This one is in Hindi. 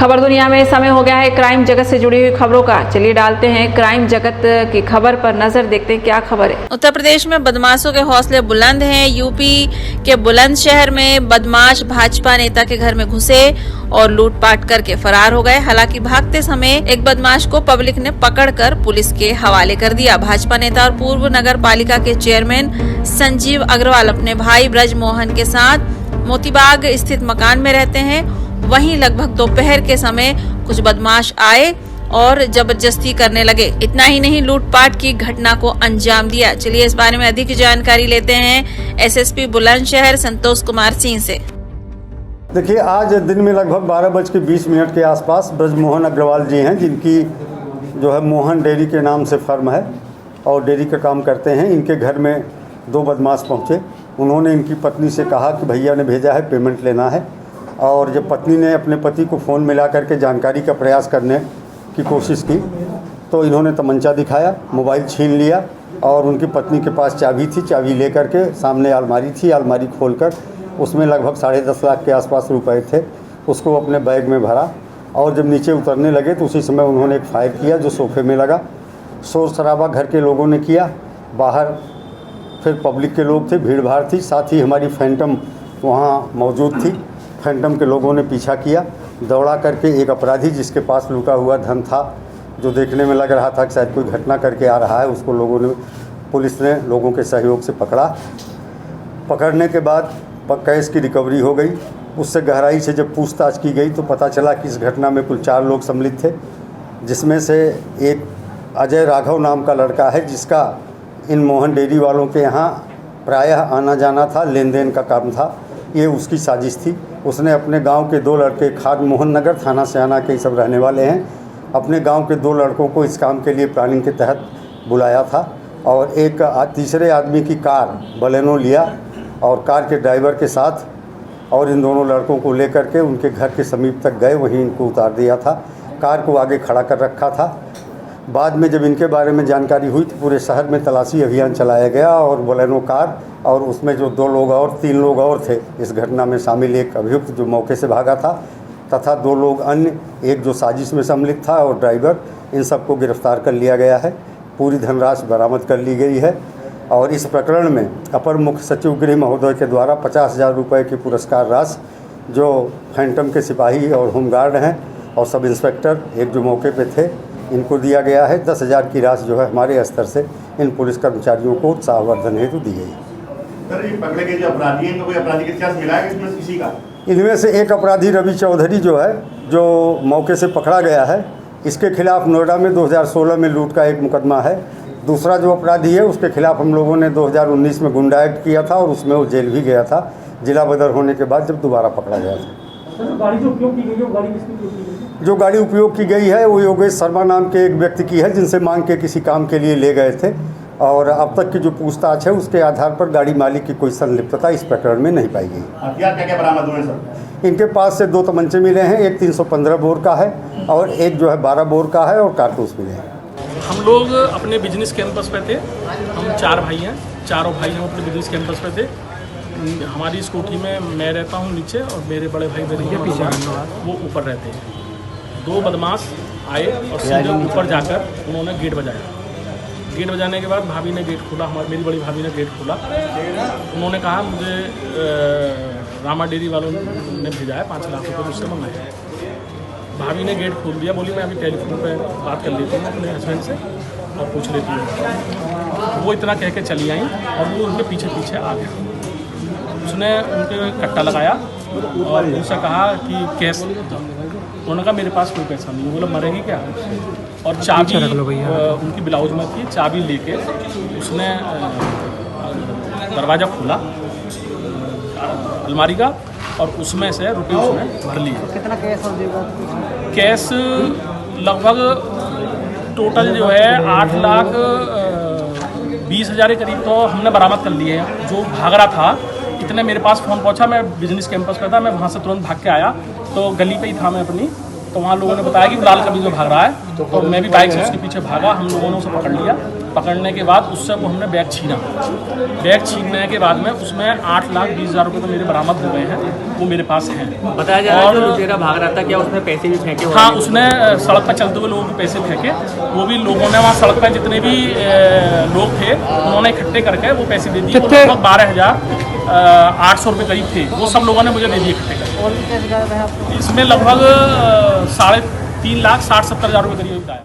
खबर दुनिया में समय हो गया है क्राइम जगत से जुड़ी हुई खबरों का। चलिए डालते हैं क्राइम जगत की खबर पर नजर, देखते हैं क्या खबर है। उत्तर प्रदेश में बदमाशों के हौसले बुलंद हैं। यूपी के बुलंदशहर में बदमाश भाजपा नेता के घर में घुसे और लूटपाट करके फरार हो गए। हालांकि भागते समय एक बदमाश को पब्लिक ने पकड़कर पुलिस के हवाले कर दिया। भाजपा नेता और पूर्व नगर पालिका के चेयरमैन संजीव अग्रवाल अपने भाई ब्रज मोहन के साथ मोतीबाग स्थित मकान में रहते हैं। वहीं लगभग दोपहर के समय कुछ बदमाश आए और जबरदस्ती करने लगे। इतना ही नहीं, लूटपाट की घटना को अंजाम दिया। चलिए इस बारे में अधिक जानकारी लेते हैं एसएसपी बुलंदशहर संतोष कुमार सिंह से। देखिए, आज दिन में लगभग 12:20 के आसपास ब्रज मोहन अग्रवाल जी हैं, जिनकी जो है मोहन डेयरी के नाम से फर्म है और डेयरी का काम करते हैं। इनके घर में 2 बदमाश पहुंचे। उन्होंने इनकी पत्नी से कहा कि भैया ने भेजा है, पेमेंट लेना है। और जब पत्नी ने अपने पति को फ़ोन मिला करके जानकारी का प्रयास करने की कोशिश की तो इन्होंने तमंचा दिखाया, मोबाइल छीन लिया और उनकी पत्नी के पास चाबी थी। चाबी लेकर के सामने अलमारी थी, अलमारी खोलकर उसमें लगभग 10.5 लाख के आसपास रुपए थे। उसको अपने बैग में भरा और जब नीचे उतरने लगे तो उसी समय उन्होंने एक फायर किया जो सोफे में लगा। शोर शराबा घर के लोगों ने किया। बाहर फिर पब्लिक के लोग थे, भीड़ भाड़ थी, साथ ही हमारी फैंटम वहाँ मौजूद थी। फैंटम के लोगों ने पीछा किया। दौड़ा करके एक अपराधी जिसके पास लुका हुआ धन था, जो देखने में लग रहा था कि शायद कोई घटना करके आ रहा है, उसको पुलिस ने लोगों के सहयोग से पकड़ा। पकड़ने के बाद कैश की रिकवरी हो गई। उससे गहराई से जब पूछताछ की गई तो पता चला कि इस घटना में कुल 4 लोग सम्मिलित थे, जिसमें से एक अजय राघव नाम का लड़का है, जिसका इन मोहन डेयरी वालों के यहाँ प्रायः आना जाना था, लेन देन का काम था। ये उसकी साजिश थी। उसने अपने गांव के 2 लड़के, खाद मोहन नगर थाना सयाना के सब रहने वाले हैं, अपने गांव के 2 लड़कों को इस काम के लिए प्लानिंग के तहत बुलाया था और एक तीसरे आदमी की कार बलेनो लिया और कार के ड्राइवर के साथ और इन दोनों लड़कों को लेकर के उनके घर के समीप तक गए, वहीं इनको उतार दिया था। कार को आगे खड़ा कर रखा था। बाद में जब इनके बारे में जानकारी हुई तो पूरे शहर में तलाशी अभियान चलाया गया और बलेनो कार और उसमें जो 2 लोग और 3 लोग और थे इस घटना में शामिल, एक अभियुक्त जो मौके से भागा था तथा 2 लोग अन्य, एक जो साजिश में सम्मिलित था और ड्राइवर, इन सबको गिरफ्तार कर लिया गया है। पूरी धनराशि बरामद कर ली गई है और इस प्रकरण में अपर मुख्य सचिव गृह महोदय के द्वारा 50,000 रुपये की पुरस्कार राशि जो फैंटम के सिपाही और होमगार्ड हैं और सब इंस्पेक्टर एक जो मौके पे थे, इनको दिया गया है। 10,000 की राशि जो है हमारे स्तर से इन पुलिस कर्मचारियों को उत्साहवर्धन हेतु दी गई। सर, ये पकड़े गए जो अपराधी हैं, तो कोई अपराधी के इतिहास मिला है इसमें किसी का? इनमें से एक अपराधी रवि चौधरी जो है, जो मौके से पकड़ा गया है, इसके खिलाफ नोएडा में 2016 में लूट का एक मुकदमा है। दूसरा जो अपराधी है उसके खिलाफ हम लोगों ने 2019 में गुंडा एक्ट किया था और उसमें वो जेल भी गया था, जिला बदर होने के बाद जब दोबारा पकड़ा गया था। गाड़ी जो उपयोग की गई है, गाड़ी किसकी उपयोग की गई है? जो गाड़ी उपयोग की गई है वो योगेश शर्मा नाम के एक व्यक्ति की है, जिनसे मांग के किसी काम के लिए ले गए थे और अब तक की जो पूछताछ है उसके आधार पर गाड़ी मालिक की कोई संलिप्तता इस प्रकरण में नहीं पाई गई। हथियार क्या क्या बरामद हुए सर? इनके पास से 2 तमंचे मिले हैं, एक 315 बोर का है और एक जो है 12 बोर का है और कारतूस मिले हैं। हम लोग अपने बिजनेस कैंपस पे थे। हम 4 भाई हैं, चारों भाई हम अपने बिजनेस कैंपस पे थे। हमारी स्कूटी में मैं रहता हूँ नीचे और मेरे बड़े भाई वो ऊपर रहते हैं। 2 बदमाश आए और सीधे ऊपर जाकर उन्होंने गेट बजाया। गेट बजाने के बाद भाभी ने गेट खोला, मेरी बड़ी भाभी ने गेट खोला। उन्होंने कहा मुझे रामा डेयरी वालों ने भेजा है, 5 लाख रुपये मुझसे मंगाए। भाभी ने गेट खोल दिया, बोली मैं अभी टेलीफोन पे बात कर लेती हूँ अपने हस्बैंड से और पूछ लेती हूँ। वो इतना कह के चली आई और वो उनके पीछे पीछे आ गया। उसने उनके कट्टा लगाया और उनसे कहा कि कैश। उन्होंने कहा मेरे पास कोई पैसा नहीं है। बोला मरेगी क्या? और चाबी उनकी ब्लाउज में थी, चाबी लेके उसने दरवाज़ा खोला अलमारी का और उसमें से रुपये उसने भर लिए। कितना कैश देगा? कैश लगभग टोटल जो है 8,20,000 के करीब तो हमने बरामद कर लिए हैं। जो भाग रहा था, इतने मेरे पास फ़ोन पहुंचा, मैं बिजनेस कैंपस पे था, मैं वहाँ से तुरंत भाग के आया तो गली पे ही था मैं अपनी, तो वहाँ लोगों ने बताया कि लाल कभी जो भाग रहा है, तो मैं भी बाइक से उसके पीछे भागा। हम लोगों ने उसे पकड़ लिया पकड़ने के बाद उससे वो हमने बैग छीना। बैग छीनने के बाद में उसमें 8,20,000 रुपये तो मेरे बरामद हो गए हैं, वो मेरे पास हैं। बताया जा रहा है जो लुटेरा भाग रहा था, क्या उसने पैसे भी फेंके? हाँ, उसने सड़क पर चलते हुए लोगों के पैसे फेंके। वो भी लोगों ने वहाँ सड़क पर जितने भी लोग थे उन्होंने इकट्ठे करके वो पैसे दे दिए। लगभग 12,800 रुपये करीब थे, वो सब लोगों ने मुझे दे दिए इकट्ठे करके। इसमें लगभग 3.5 लाख 60-70 हज़ार रुपये करीब आया।